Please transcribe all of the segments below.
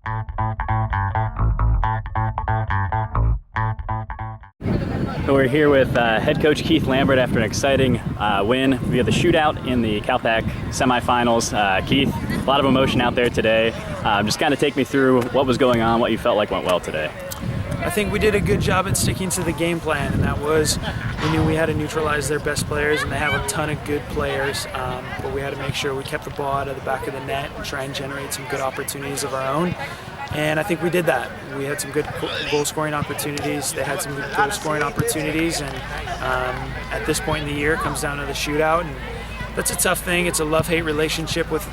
So we're here with head coach Keith Lambert after an exciting win via the shootout in the CalPAC semifinals. Keith, a lot of emotion out there today. Just kind of take me through what was going on, what you felt like went well today. I think we did a good job at sticking to the game plan, and that was we knew we had to neutralize their best players, and they have a ton of good players, but we had to make sure we kept the ball out of the back of the net and try and generate some good opportunities of our own. And I think we did that. We had some good goal-scoring opportunities. They had some good goal-scoring opportunities, and at this point in the year, it comes down to the shootout, and that's a tough thing. It's a love-hate relationship with,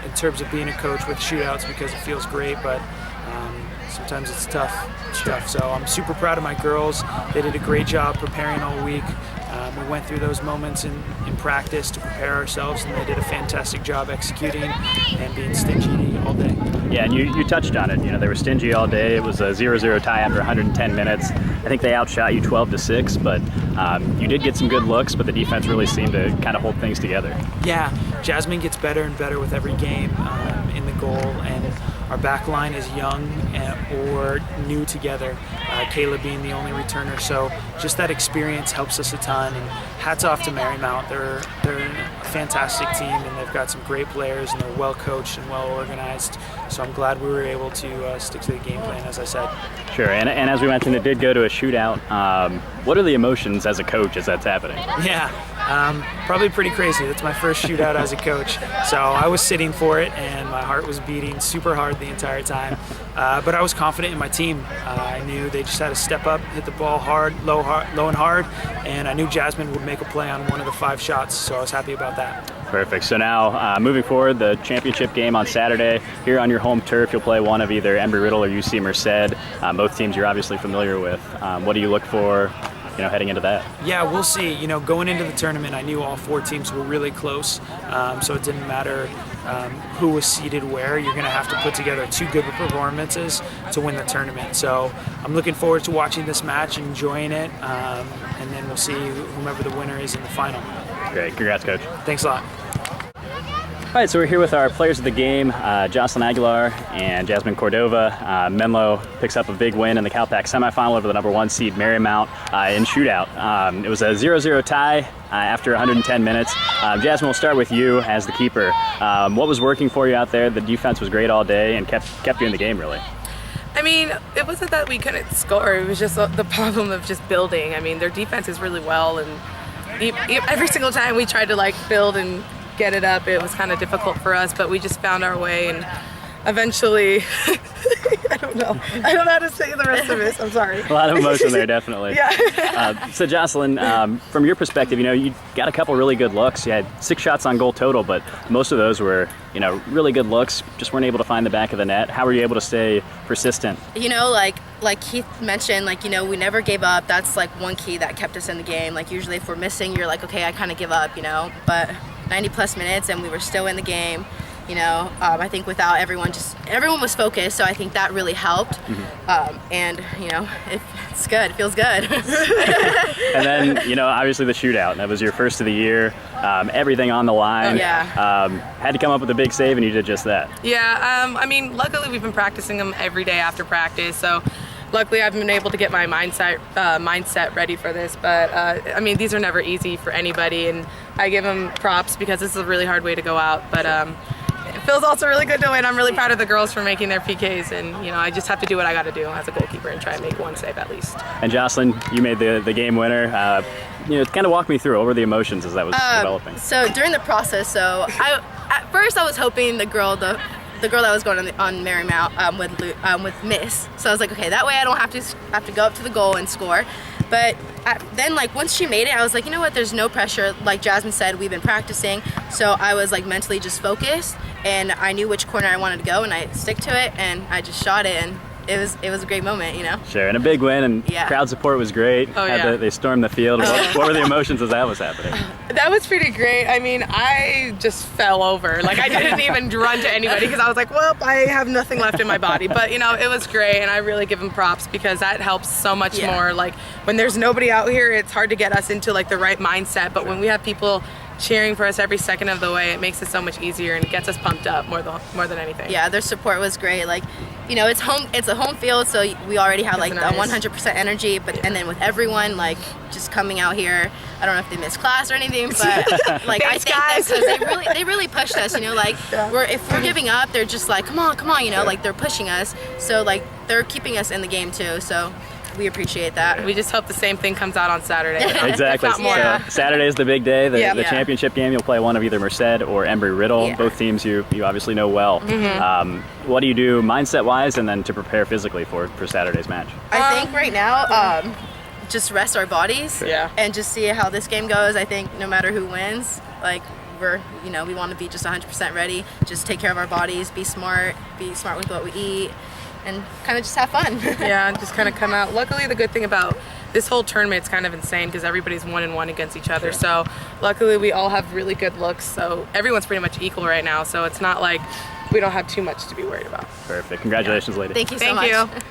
in terms of being a coach with shootouts, because it feels great, but sometimes it's tough. So I'm super proud of my girls. They did a great job preparing all week. We went through those moments in practice to prepare ourselves, and they did a fantastic job executing and being stingy all day. Yeah, and you touched on it. You know, they were stingy all day. It was a 0-0 tie after 110 minutes. I think they outshot you 12-6, but you did get some good looks, but the defense really seemed to kind of hold things together. Yeah, Jasmine gets better and better with every game in the goal, and our back line is young or new together, Kayla being the only returner, so just that experience helps us a ton, and hats off to Marymount. They're a fantastic team, and they've got some great players, and they're well coached and well organized, so I'm glad we were able to stick to the game plan, as I said. Sure, and as we mentioned, it did go to a shootout. What are the emotions as a coach as that's happening? Yeah, probably pretty crazy. That's my first shootout as a coach, so I was sitting for it, and my heart was beating super hard the entire time, but I was confident in my team. I knew they just had to step up, hit the ball hard, low and hard, and I knew Jasmine would make a play on one of the 5 shots, so I was happy about that. Perfect. So now, moving forward, the championship game on Saturday, here on your home turf, you'll play one of either Embry-Riddle or UC Merced. Both teams you're obviously familiar with. What do you look for, heading into that? Yeah, we'll see. Going into the tournament, I knew all 4 teams were really close, so it didn't matter who was seated where. You're going to have to put together 2 good performances to win the tournament. So I'm looking forward to watching this match and enjoying it, and then we'll see whomever the winner is in the final. Great. Congrats, Coach. Thanks a lot. All right, so we're here with our players of the game, Jocelyn Aguilar and Jasmine Cordova. Menlo picks up a big win in the CalPAC semifinal over the number 1 seed Marymount in shootout. It was a 0-0 tie after 110 minutes. Jasmine, we'll start with you as the keeper. What was working for you out there? The defense was great all day and kept you in the game, really. I mean, it wasn't that we couldn't score. It was just the problem of just building. I mean, their defense is really well, and every single time we tried to build and get it up, it was kind of difficult for us, but we just found our way, and eventually I don't know how to say the rest of this. I'm sorry. A lot of emotion there, definitely. Yeah. So Jocelyn, from your perspective, you got a couple really good looks. You had 6 shots on goal total, but most of those were really good looks, just weren't able to find the back of the net. How were you able to stay persistent? Like Keith mentioned, we never gave up. That's one key that kept us in the game. Usually if we're missing, you're okay, I kind of give up, but 90 plus minutes and we were still in the game. I think without everyone was focused, so I think that really helped. And it's good, it feels good. And then obviously the shootout, that was your first of the year, everything on the line. Had to come up with a big save, and you did just that. I mean, luckily we've been practicing them every day after practice, so luckily I've been able to get my mindset ready for this, but I mean, these are never easy for anybody, and I give them props because this is a really hard way to go out, but it feels also really good to win. I'm really proud of the girls for making their PKs, and I just have to do what I got to do as a goalkeeper and try and make 1 save at least. And Jocelyn, you made the game winner. Kind of walk me through, what were the emotions as that was developing? So during the process, at first I was hoping the girl that was going on Marymount would miss. So I was like, okay, that way I don't have to go up to the goal and score. But then once she made it, I was like, you know what, there's no pressure. Like Jasmine said, we've been practicing. So I was mentally just focused, and I knew which corner I wanted to go, and I stick to it, and I just shot it, and it was a great moment, Sure, and a big win, and crowd support was great. Oh, yeah. They stormed the field. What were the emotions as that was happening? That was pretty great. I mean, I just fell over. I didn't even run to anybody because I was like, well, I have nothing left in my body. But, it was great, and I really give them props because that helps so much more. When there's nobody out here, it's hard to get us into, the right mindset. But when we have people cheering for us every second of the way. It makes it so much easier and gets us pumped up more than anything. Yeah, their support was great. Like, you know, it's a home field, so we already have like That's the nice. 100% energy. But and then with everyone like just coming out here, I don't know if they missed class or anything, but like I Thanks, think guys. that because they really pushed us. You know, like if we're giving up, they're just like, come on, you know, like they're pushing us. So like they're keeping us in the game too. So we appreciate that. We just hope the same thing comes out on Saturday. Exactly. If not more. Yeah. So Saturday is the big day, the Yeah. championship game. You'll play one of either Merced or Embry-Riddle, Yeah. both teams you obviously know well. What do you do mindset-wise and then to prepare physically for Saturday's match? I think right now, just rest our bodies Yeah. and just see how this game goes. I think no matter who wins, like we want to be just 100% ready. Just take care of our bodies, be smart with what we eat, and kind of just have fun. Yeah, just kind of come out. Luckily, the good thing about this whole tournament's kind of insane because everybody's 1-1 against each other. So luckily, we all have really good looks. So everyone's pretty much equal right now. So it's not like we don't have too much to be worried about. Perfect. Congratulations, ladies. Thank you so Thank much. you.